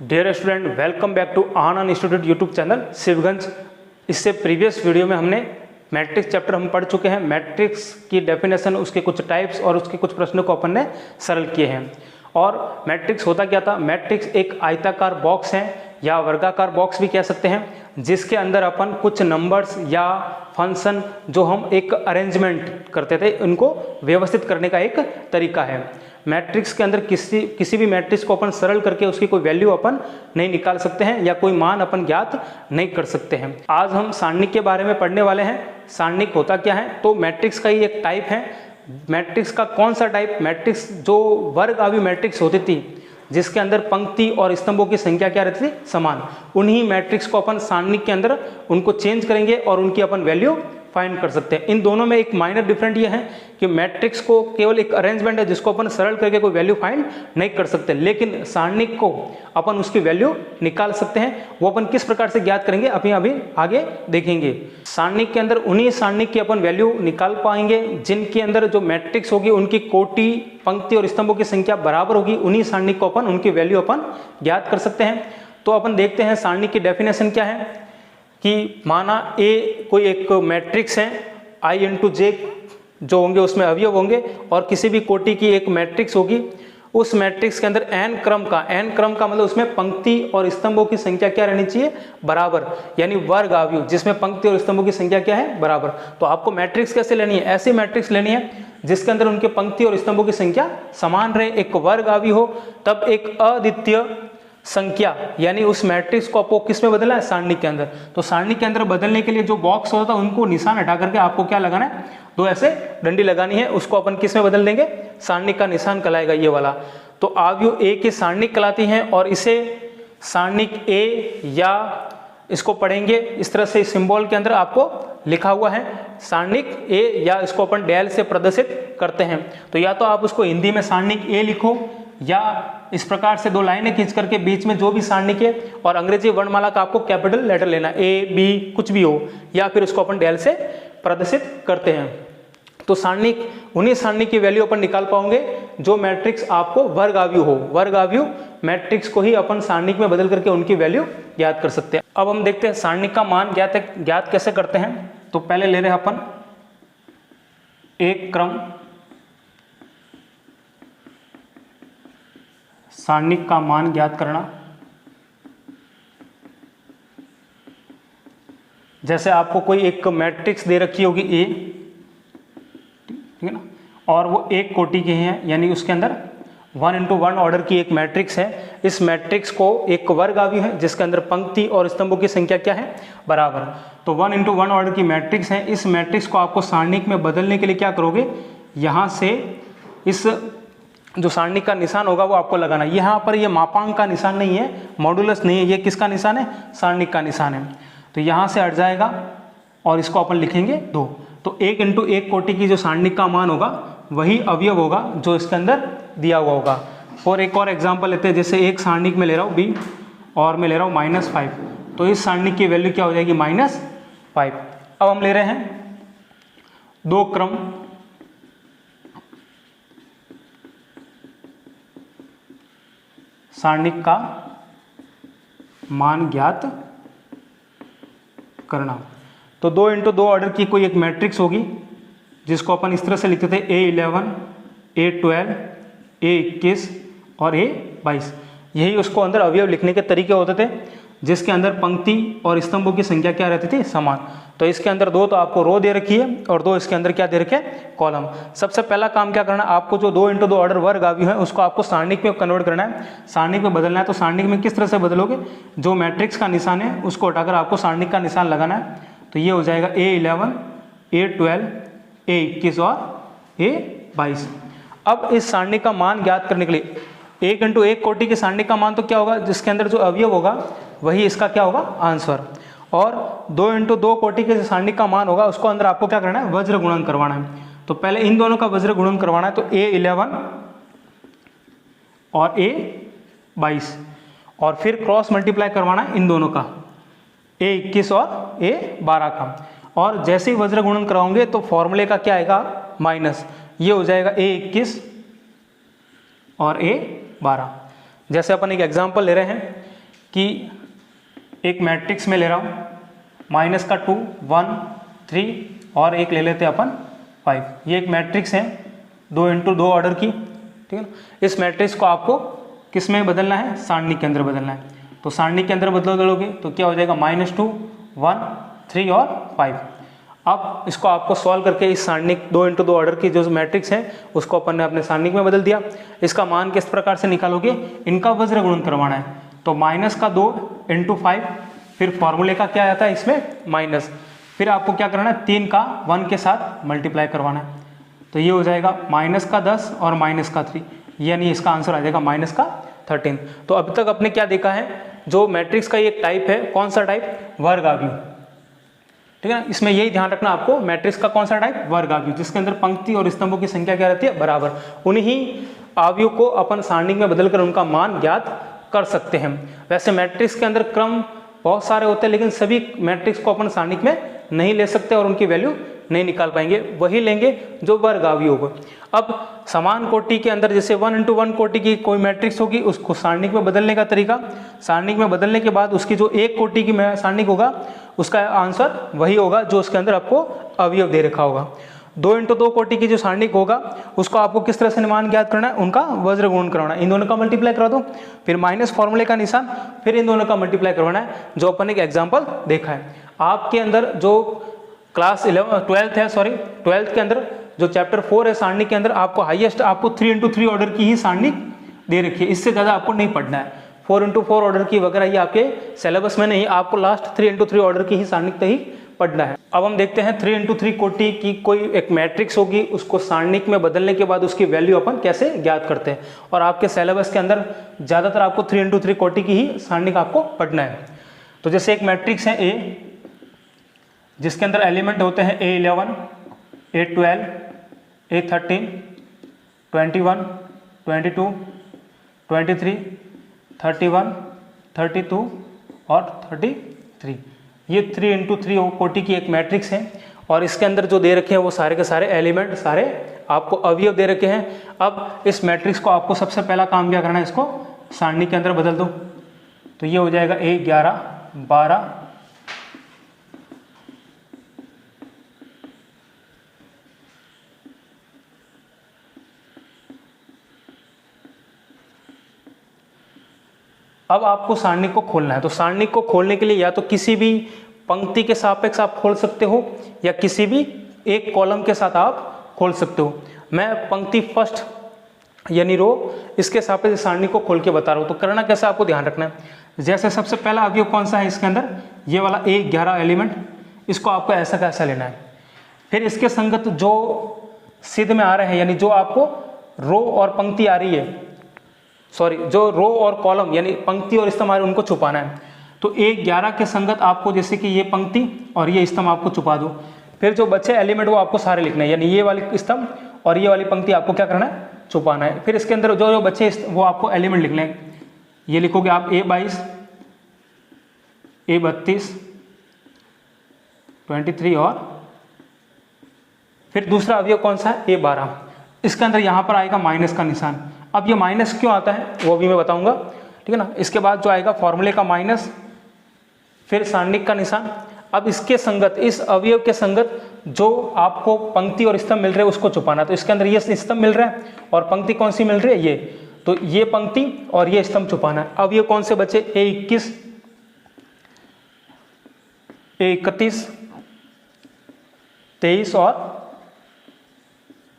Dear student, welcome back to Anand institute YouTube channel Shivganj. इससे previous video में हमने matrix chapter हम पढ़ चुके हैं। मैट्रिक्स की डेफिनेशन, उसके कुछ टाइप्स और उसके कुछ प्रश्नों को अपन ने सरल किए हैं। और मैट्रिक्स होता क्या था? मैट्रिक्स एक आयताकार बॉक्स है या वर्गाकार बॉक्स भी कह सकते हैं, जिसके अंदर अपन कुछ नंबर्स या फंक्शन जो हम एक अरेंजमेंट करते थे, उनको व्यवस्थित करने का एक तरीका है। मैट्रिक्स के अंदर किसी भी मैट्रिक्स को अपन सरल करके उसकी कोई वैल्यू अपन नहीं निकाल सकते हैं या कोई मान अपन ज्ञात नहीं कर सकते हैं। आज हम सारणिक के बारे में पढ़ने वाले हैं। सारणिक होता क्या है? तो मैट्रिक्स का ही एक टाइप है। मैट्रिक्स का कौन सा टाइप? मैट्रिक्स जो वर्गावी मैट्रिक्स होती थी, जिसके अंदर पंक्ति और स्तंभों की संख्या क्या रहती थी? समान। उन्हीं मैट्रिक्स को अपन सारणिक के अंदर उनको चेंज करेंगे और उनकी अपन वैल्यू फाइंड कर सकते हैं। इन दोनों में एक माइनर डिफरेंट ये है कि मैट्रिक्स को केवल एक अरेंजमेंट है जिसको अपन सरल करके कोई वैल्यू फाइंड नहीं कर सकते, लेकिन सारणिक को अपन उसकी वैल्यू निकाल सकते हैं। वो अपन किस प्रकार से ज्ञात करेंगे अभी आगे देखेंगे। सारणिक के अंदर उन्हीं सारणिक की अपन वैल्यू निकाल पाएंगे जिनके अंदर जो मैट्रिक्स होगी उनकी कोटि, पंक्ति और स्तंभों की संख्या बराबर होगी। उन्हीं सारणिक को अपन उनकी वैल्यू अपन ज्ञात कर सकते हैं। तो अपन देखते हैं सारणिक की डेफिनेशन क्या है कि माना ए कोई एक मैट्रिक्स है, i इंटू जे जो होंगे उसमें अवयव होंगे, और किसी भी कोटि की एक मैट्रिक्स होगी। उस मैट्रिक्स के अंदर n क्रम का मतलब उसमें पंक्ति और स्तंभों की संख्या क्या रहनी चाहिए? बराबर, यानी वर्ग अवयव जिसमें पंक्ति और स्तंभों की संख्या क्या है? बराबर। तो आपको मैट्रिक्स कैसे लेनी है? ऐसी मैट्रिक्स लेनी है जिसके अंदर उनके पंक्ति और स्तंभों की संख्या समान रहे, एक वर्ग अवयव हो, तब एक अद्वितीय संख्या, यानी उस मैट्रिक्स को आपको किस में बदलना है? सारणिक के अंदर। तो सारणिक के अंदर बदलने के लिए जो बॉक्स होता है उनको निशान हटा करके आपको क्या लगाना है? दो ऐसे डंडी लगानी है, उसको अपन किस में बदल देंगे? सारणिक का निशान कहलाएगा ये वाला। तो अवयव ए की सारणिक कहलाती है और इसे सारणिक ए, या इसको पढ़ेंगे इस तरह से, सिंबल के अंदर आपको लिखा हुआ है सारणिक ए, या इसको अपन डैल से प्रदर्शित करते हैं। तो या तो आप उसको हिंदी में सारणिक ए लिखो, या इस प्रकार से दो लाइनें खींच करके बीच में जो भी सारणिक है, और अंग्रेजी वर्णमाला का आपको कैपिटल लेटर लेना, ए बी कुछ भी हो, या फिर उसको अपन डैल से प्रदर्शित करते हैं। तो सारणिक, उन्हीं सारणिक की वैल्यू अपन निकाल पाओगे जो मैट्रिक्स आपको वर्ग अवयव हो। वर्ग अवयव मैट्रिक्स को ही अपन सारणिक में बदल करके उनकी वैल्यू ज्ञात कर सकते हैं। अब हम देखते हैं सारणिक का मान ज्ञात कैसे करते हैं। तो पहले ले रहे हैं अपन एक क्रम सारणिक का मान ज्ञात करना। जैसे आपको कोई एक मैट्रिक्स दे रखी होगी ए, ठीक है ना, और वो एक कोटि की है, यानी उसके अंदर 1 इंटू 1 ऑर्डर की एक मैट्रिक्स है। इस मैट्रिक्स को एक वर्ग अवयव है जिसके अंदर पंक्ति और स्तंभों की संख्या क्या है? बराबर। तो 1 इंटू 1 ऑर्डर की मैट्रिक्स है। इस मैट्रिक्स को आपको सारणिक में बदलने के लिए क्या करोगे? यहाँ से इस जो सारणिक का निशान होगा वो आपको लगाना है। यहाँ पर ये मापांक का निशान नहीं है, मॉडुलस नहीं है, ये किसका निशान है? सारणिक का निशान है। तो यहाँ से हट जाएगा और इसको अपन लिखेंगे 2। तो 1 इंटू 1 कोटि की जो सारणिक का मान होगा वही अवयव होगा जो इसके अंदर दिया हुआ होगा। और एक और एग्जाम्पल लेते हैं, जैसे एक सारणिक में ले रहा हूँ b और मैं ले रहा हूँ -5, तो इस सारणिक की वैल्यू क्या हो जाएगी? -5। अब हम ले रहे हैं दो क्रम सारणिक का मान ज्ञात करना। तो 2 इंटू 2 ऑर्डर की कोई एक मैट्रिक्स होगी जिसको अपन इस तरह से लिखते थे A11, A12, A21 और A22। यही उसको अंदर अवयव लिखने के तरीके होते थे, जिसके अंदर पंक्ति और स्तंभों की संख्या क्या रहती थी? समान। तो इसके अंदर 2 तो आपको रो दे रखी है और 2 इसके अंदर क्या दे रखे? कॉलम। सबसे पहला काम क्या करना है आपको? जो 2 इंटू 2 ऑर्डर वर्ग अवयव है उसको आपको सारणिक में कन्वर्ट करना है, सारणिक में बदलना है। तो सारणिक में किस तरह से बदलोगे? जो मैट्रिक्स का निशान है उसको हटाकर आपको सारणिक का निशान लगाना है। तो ये हो जाएगा A11, A12, A21 और A22। अब इस सारणिक का मान ज्ञात करने के लिए 1 इंटू 1 कोटि के सारणिक का मान तो क्या होगा? जिसके अंदर जो अवयव होगा वही इसका क्या होगा? आंसर। और 2 इंटू 2 कोटि के सारणिक का मान होगा उसको अंदर आपको क्या करना है? वज्र गुणन करवाना है। तो पहले इन दोनों का वज्र गुणन करवाना है। तो A11 और A22, और फिर क्रॉस मल्टीप्लाई करवाना है इन दोनों का, A21 और A12 का। और जैसे ही वज्र गुणन कराओगे तो फॉर्मूले का क्या आएगा? माइनस। ये हो जाएगा A21 और A12। जैसे अपन एक एग्जांपल ले रहे हैं, कि एक मैट्रिक्स में ले रहा हूँ, माइनस का 2, 1, 3 और एक ले लेते हैं अपन 5। ये एक मैट्रिक्स है 2 इंटू 2 ऑर्डर की, ठीक है ना। इस मैट्रिक्स को आपको किस में बदलना है, सारणी के अंदर बदलना है। तो सारणी के अंदर बदलोगे तो क्या हो जाएगा, -2, 1, 3 और 5। अब इसको आपको सॉल्व करके इस सारणी 2 इंटू 2 ऑर्डर की जो मैट्रिक्स है उसको अपन ने अपने सारणी में बदल दिया। इसका मान किस प्रकार से निकालोगे, इनका वज्र गुणन करवाना है। तो -2 इंटू 5, फिर फॉर्मूले का क्या आता है इसमें माइनस, फिर आपको क्या करना है 3 का 1 के साथ मल्टीप्लाई करवाना है। तो ये हो जाएगा -10 और -3, यानी इसका आंसर आ जाएगा -13। तो अभी तक आपने क्या देखा है, जो मैट्रिक्स का एक टाइप है, कौन सा टाइप, वर्ग आव्यूह, ठीक है ना। इसमें यही ध्यान रखना आपको, मैट्रिक्स का कौन सा टाइप, वर्ग आव्यूह, जिसके अंदर पंक्ति और स्तंभों की संख्या क्या रहती है, बराबर। उन्हीं आव्यूह को अपन सारणी में बदलकर उनका मान ज्ञात कर सकते हैं। वैसे मैट्रिक्स के अंदर क्रम बहुत सारे होते हैं, लेकिन सभी मैट्रिक्स को अपन सारणी में नहीं ले सकते और उनकी वैल्यू नहीं निकाल पाएंगे, वही लेंगे जो वर्ग आव्यूह होगा। अब समान कोटि के अंदर जैसे 1 इंटू 1 कोटि की कोई मैट्रिक्स होगी, उसको सारणिक में बदलने का तरीका, सारणिक में बदलने के बाद उसकी जो एक कोटि की सारणिक होगा उसका आंसर वही होगा जो उसके अंदर आपको अवयव दे रखा होगा। 2 इंटू 2 कोटि की जो सारणिक होगा उसको आपको किस तरह से मान ज्ञात करना है, उनका वज्र गुणन करवाना है। इन दोनों का मल्टीप्लाई करा दो, फिर माइनस फॉर्मूले का निशान, फिर इन दोनों का मल्टीप्लाई करवाना है, जो अपन ने एक एग्जाम्पल देखा है। आपके अंदर जो क्लास 12th के अंदर जो चैप्टर 4 है सारणी के अंदर, आपको हाईएस्ट आपको 3 इंटू 3 ऑर्डर की ही सारणी दे रखी है, इससे ज़्यादा आपको नहीं पढ़ना है। 4 इंटू 4 ऑर्डर की वगैरह ये आपके सिलेबस में नहीं, आपको लास्ट 3 इंटू 3 ऑर्डर की ही सारणी तक ही पढ़ना है। अब हम देखते हैं 3 इंटू 3 कोटि की कोई एक मैट्रिक्स होगी, उसको सारणिक में बदलने के बाद उसकी वैल्यू अपन कैसे ज्ञात करते हैं। और आपके सिलेबस के अंदर ज़्यादातर आपको 3 इंटू 3 कोटि की ही सारणिक आपको पढ़ना है। तो जैसे एक मैट्रिक्स है A, जिसके अंदर एलिमेंट होते हैं A11, A12, A13, 21, 22, 23, 31, 32 और 33। ये 3 इंटू 3 कोटि की एक मैट्रिक्स है और इसके अंदर जो दे रखे हैं वो सारे के सारे एलिमेंट, सारे आपको अवयव दे रखे हैं। अब इस मैट्रिक्स को आपको सबसे पहला काम क्या करना है, इसको सारणी के अंदर बदल दो। तो ये हो जाएगा A11, 12, अब आपको सारणिक को खोलना है। तो सारणिक को खोलने के लिए या तो किसी भी पंक्ति के सापेक्ष आप खोल सकते हो या किसी भी एक कॉलम के साथ आप खोल सकते हो। मैं पंक्ति फर्स्ट यानी रो इसके सापेक्ष सारणिक को खोल के बता रहा हूँ। तो करना कैसे आपको ध्यान रखना है, जैसे सबसे पहला अवयव कौन सा है इसके अंदर, ये वाला A11 एलिमेंट, इसको आपको ऐसा कैसा लेना है। फिर इसके संगत जो सिद्ध में आ रहे हैं, यानी जो आपको रो और पंक्ति आ रही है, जो रो और कॉलम यानी पंक्ति और स्तंभ आ रहे हैं उनको छुपाना है। तो A11 के संगत आपको जैसे कि ये पंक्ति और ये स्तंभ आपको छुपा दो। फिर जो बचे एलिमेंट वो आपको सारे लिखना है, यानी ये वाली स्तंभ और ये वाली पंक्ति आपको क्या करना है, छुपाना है। फिर इसके अंदर जो जो बचे वो आपको एलिमेंट लिखने हैं। ये लिखोगे आप A22, A32, 23 और फिर दूसरा अवयव कौन सा है, A12। इसके अंदर यहाँ पर आएगा माइनस का निशान। अब ये माइनस क्यों आता है वो भी मैं बताऊंगा, ठीक है ना। इसके बाद जो आएगा फॉर्मूले का माइनस, फिर सारणिक का निशान। अब इसके संगत, इस अवयव के संगत जो आपको पंक्ति और स्तंभ मिल रहे हैं उसको छुपाना। तो इसके अंदर ये स्तंभ मिल रहा है और पंक्ति कौन सी मिल रही है, ये, तो ये पंक्ति और ये स्तंभ छुपाना है। अब ये कौन से बचे, A21, A31, 23 और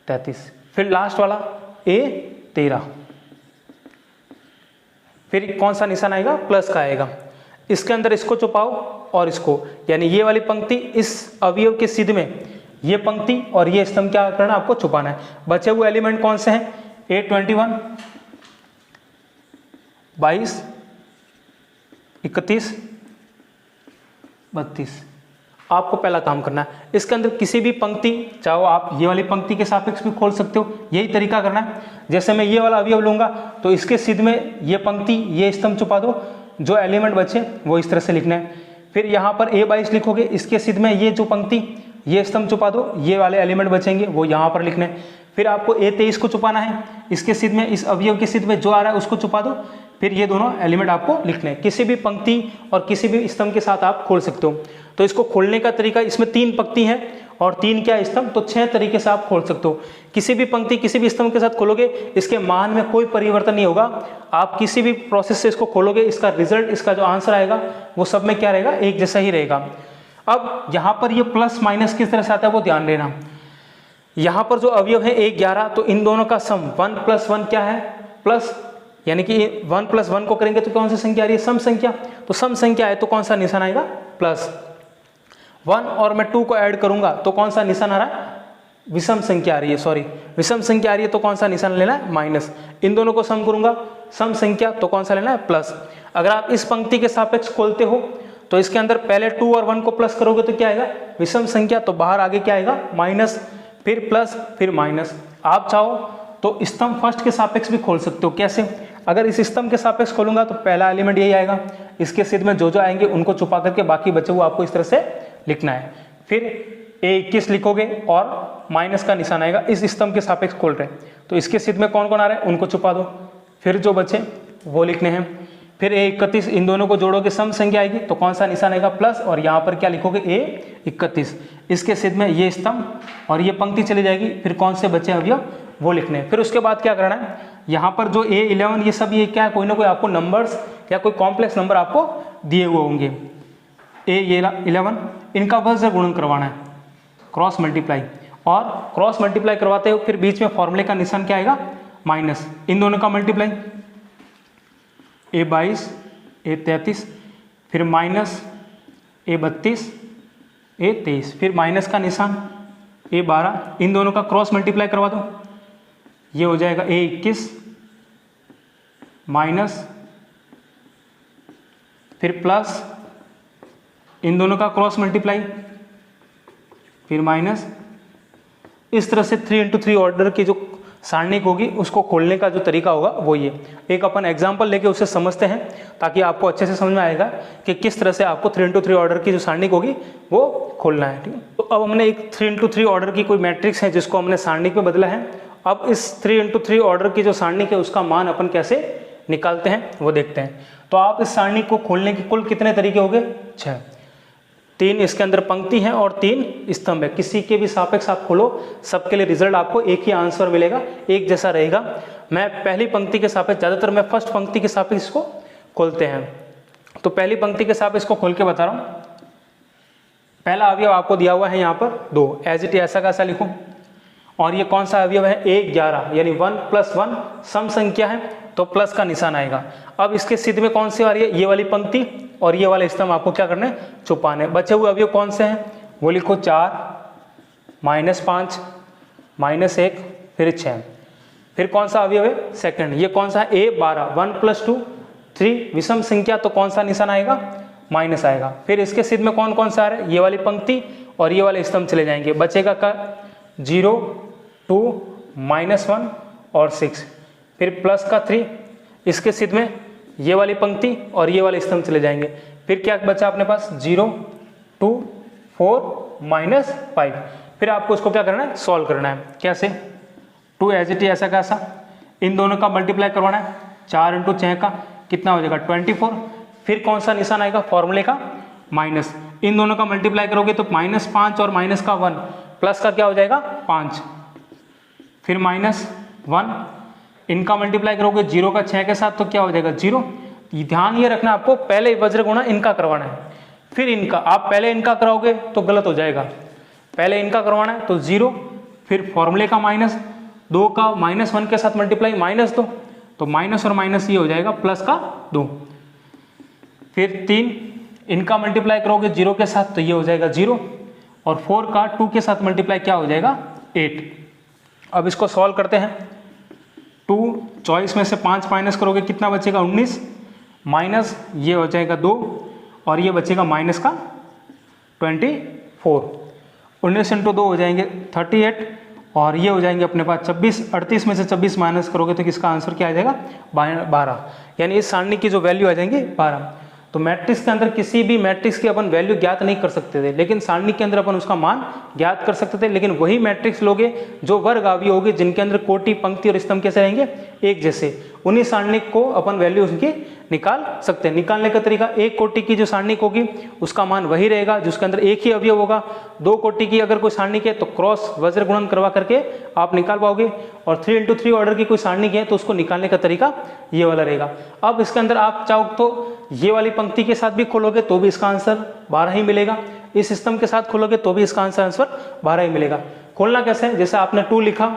33। फिर लास्ट वाला A13। फिर कौन सा निशान आएगा, प्लस का आएगा। इसके अंदर इसको छुपाओ और इसको, यानी ये वाली पंक्ति इस अवयव के सिद्ध में ये पंक्ति और ये स्तंभ क्या करना, आपको छुपाना है। बचे हुए एलिमेंट कौन से हैं, A21, 22, 31, 32। आपको पहला काम करना है, इसके अंदर किसी भी पंक्ति, चाहो आप ये वाली पंक्ति के सापेक्ष भी खोल सकते हो, यही तरीका करना है। जैसे मैं ये वाला अवयव लूंगा तो इसके सिद्ध में ये पंक्ति ये स्तंभ छुपा दो, जो एलिमेंट बचे वो इस तरह से लिखना है। फिर यहाँ पर A22 लिखोगे, इसके सिद्ध में ये जो पंक्ति ये स्तंभ छुपा दो, ये वाले एलिमेंट बचेंगे वो यहाँ पर लिखने। फिर आपको A23 को छुपाना है, इसके सिद्ध में, इस अवयव के सिद्ध में जो आ रहा है उसको छुपा दो। फिर ये दोनों एलिमेंट आपको लिखने हैं। किसी भी पंक्ति और किसी भी स्तंभ के साथ आप खोल सकते हो। तो इसको खोलने का तरीका, इसमें 3 पंक्ति हैं और 3 क्या स्तंभ, तो 6 तरीके से आप खोल सकते हो। किसी भी पंक्ति किसी भी स्तंभ के साथ खोलोगे, इसके मान में कोई परिवर्तन नहीं होगा। आप किसी भी प्रोसेस से इसको खोलोगे, इसका रिजल्ट, इसका जो आंसर आएगा वो सब में क्या रहेगा, एक जैसा ही रहेगा। अब यहाँ पर ये प्लस माइनस किस तरह से आता है वो ध्यान देना। यहाँ पर जो अवयव है 1 11, तो इन दोनों का सम 1 + 1 क्या है, प्लस, यानी कि 1 + 1 को करेंगे तो कौन सी संख्या आ रही है, सम संख्या। तो सम संख्या है तो कौन सा निशान आएगा, प्लस। 1 और मैं 2 को ऐड करूंगा तो कौन सा निशान आ रहा है, विषम संख्या आ रही है, सॉरी विषम संख्या आ रही है तो कौन सा निशान लेना है, माइनस। इन दोनों को सम करूंगा, सम संख्या, तो कौन सा लेना है, प्लस। अगर आप इस पंक्ति के सापेक्ष खोलते हो तो इसके अंदर पहले 2 और 1 को प्लस करोगे तो क्या आएगा, विषम संख्या, तो बाहर आगे क्या आएगा, माइनस, फिर प्लस, फिर माइनस। आप चाहो तो स्तंभ फर्स्ट के सापेक्ष भी खोल सकते हो। कैसे, अगर इस स्तंभ के सापेक्ष खोलूंगा तो पहला एलिमेंट यही आएगा, इसके सिद्ध में जो आएंगे उनको छुपा करके बाकी बचे हुए आपको इस तरह से लिखना है। फिर A21 लिखोगे और माइनस का निशान आएगा, इस स्तंभ के सापेक्ष खोल रहे हैं तो इसके सिद्ध में कौन कौन आ रहा है उनको छुपा दो, फिर जो बचे वो लिखने हैं। फिर A31, इन दोनों को जोड़ोगे सम संख्या आएगी तो कौन सा निशान आएगा, प्लस, और यहाँ पर क्या लिखोगे, A31, इसके सिद्ध में ये स्तंभ और ये पंक्ति चली जाएगी। फिर कौन से बचे अवयव वो लिखने हैं। फिर उसके बाद क्या करना है, यहाँ पर जो A11 ये सब ये क्या है, कोई ना कोई आपको नंबर्स या कोई कॉम्प्लेक्स नंबर आपको दिए हुए होंगे। A11 इनका वर्ग गुणन करवाना है, क्रॉस मल्टीप्लाई, और क्रॉस मल्टीप्लाई करवाते हो फिर बीच में फॉर्मूले का निशान क्या आएगा, माइनस। इन दोनों का मल्टीप्लाई A22 A33, फिर माइनस A32 A23, फिर माइनस का निशान A12, इन दोनों का क्रॉस मल्टीप्लाई करवा दो, ये हो जाएगा A21 माइनस, फिर प्लस, इन दोनों का क्रॉस मल्टीप्लाई, फिर माइनस। इस तरह से 3 × 3 ऑर्डर की जो सारणिक होगी उसको खोलने का जो तरीका होगा वो ये। एक अपन एग्जांपल लेके उसे समझते हैं ताकि आपको अच्छे से समझ में आएगा कि किस तरह से आपको 3 × 3 ऑर्डर की जो सारणिक होगी वो खोलना है, ठीक है। तो अब हमने एक 3 × 3 ऑर्डर की कोई मैट्रिक्स है जिसको हमने सारणिक में बदला है। अब इस 3 × 3 ऑर्डर की जो सारणिक है उसका मान अपन कैसे निकालते हैं वो देखते हैं। तो आप इस सारणिक को खोलने के कुल कितने तरीके हो गए, 6। 3 इसके अंदर पंक्ति है और 3 स्तंभ है। किसी के भी सापेक्ष आप खोलो, सबके लिए रिजल्ट आपको एक ही आंसर मिलेगा, एक जैसा रहेगा। मैं पहली पंक्ति के सापेक्ष, ज़्यादातर मैं फर्स्ट पंक्ति के सापेक्ष इसको खोलते हैं। तो पहली पंक्ति के सापेक्ष इसको खोल के बता रहा हूँ। पहला अवयव आपको दिया हुआ है यहाँ पर 2, एज इट ऐसा कैसा लिखूँ। और ये कौन सा अवयव है, 1 11, यानी 1 + 1 सम संख्या है तो प्लस का निशान आएगा। अब इसके सिद्ध में कौन सी आ रही है, ये वाली पंक्ति और ये वाले स्तंभ आपको क्या करने, छुपाने। बचे हुए अवयव कौन से हैं वो लिखो, 4 -5 -1 फिर 6। फिर कौन सा अवयव है, सेकंड, ये कौन सा है, A12, 1 + 2 3, विषम संख्या तो कौन सा निशान आएगा, माइनस आएगा। फिर इसके सिद्ध में कौन कौन सा आ रहा है, ये वाली पंक्ति और ये वाले स्तंभ चले जाएंगे। बचेगा का 0 2 -1 और 6, फिर प्लस का 3, इसके सिद्ध में ये वाली पंक्ति और ये वाले स्तंभ चले जाएंगे। फिर क्या बचा अपने पास, 0 2 4 -5। फिर आपको इसको क्या करना है, सॉल्व करना है। कैसे, 2 एज इट ऐसा कैसा, इन दोनों का मल्टीप्लाई करवाना है, 4 × 6 का कितना हो जाएगा, 24। फिर कौन सा निशान आएगा, फॉर्मूले का माइनस। इन दोनों का मल्टीप्लाई करोगे तो -5 और माइनस का 1, प्लस का क्या हो जाएगा 5, फिर -1। इनका मल्टीप्लाई करोगे 0 का 6 के साथ तो क्या हो जाएगा 0। ध्यान ये रखना आपको, पहले वज्र गुणा इनका करवाना है, फिर इनका। आप पहले इनका कराओगे तो गलत हो जाएगा, पहले इनका करवाना है तो 0, फिर फॉर्मूले का माइनस, 2 का -1 के साथ मल्टीप्लाई -2, तो माइनस और माइनस ये हो जाएगा प्लस का 2। फिर 3 इनका मल्टीप्लाई करोगे 0 के साथ तो ये हो जाएगा 0, और 4 का 2 के साथ मल्टीप्लाई क्या हो जाएगा 8। अब इसको सॉल्व करते हैं। 2 24 में से 5 माइनस करोगे कितना बचेगा 19, माइनस ये हो जाएगा 2 और ये बचेगा माइनस का 24। 19 × 2 हो जाएंगे 38 और ये हो जाएंगे अपने पास 26। 38 में से 26 माइनस करोगे तो किसका आंसर क्या आ जाएगा 12, यानी इस सारणी की जो वैल्यू आ जाएंगे 12। तो मैट्रिक्स के अंदर किसी भी मैट्रिक्स की अपन वैल्यू ज्ञात नहीं कर सकते थे, लेकिन सारणी के अंदर अपन उसका मान ज्ञात कर सकते थे। लेकिन वही मैट्रिक्स लोगे जो वर्ग अवयव होगी जिनके अंदर कोटि पंक्ति और स्तंभ कैसे रहेंगे एक जैसे, उन्हीं सारणिक को अपन वैल्यू उनकी निकाल सकते हैं। निकालने का तरीका, एक कोटि की जो सारणिक होगी उसका मान वही रहेगा जिसके अंदर एक ही अवयव होगा। 2 कोटि की अगर कोई सारणिक है तो क्रॉस वज्र गुणन करवा करके आप निकाल पाओगे, और 3x3 ऑर्डर की कोई सारणिक है तो उसको निकालने का तरीका ये वाला रहेगा। अब इसके अंदर आप चाहो तो ये वाली पंक्ति के साथ भी खोलोगे तो भी इसका आंसर 12 ही मिलेगा, इस सिस्टम के साथ खोलोगे तो भी इसका आंसर 12 ही मिलेगा। खोलना कैसे है, जैसे आपने 2 लिखा,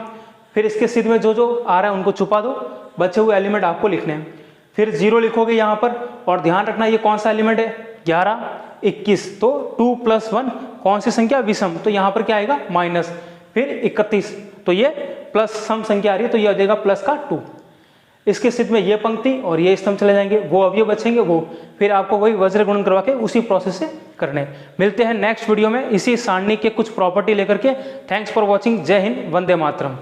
फिर इसके सिद्ध में जो जो आ रहा है उनको छुपा दो, बचे हुए एलिमेंट आपको लिखने हैं। फिर 0 लिखोगे यहाँ पर, और ध्यान रखना ये कौन सा एलिमेंट है, 11, 21, तो 2 + 1 कौन सी संख्या, विषम, तो यहाँ पर क्या आएगा माइनस, फिर 31, तो ये प्लस सम संख्या आ रही है तो ये आ जाएगा प्लस का 2। इसके सिद्ध में ये पंक्ति और ये स्तंभ चले जाएंगे, वो अवयव बचेंगे, वो फिर आपको वही वज्र गुणन करवा के उसी प्रोसेस से करने। मिलते हैं नेक्स्ट वीडियो में इसी सारणी के कुछ प्रॉपर्टी लेकर के। Thanks for watching. जय हिंद, वंदे मातरम।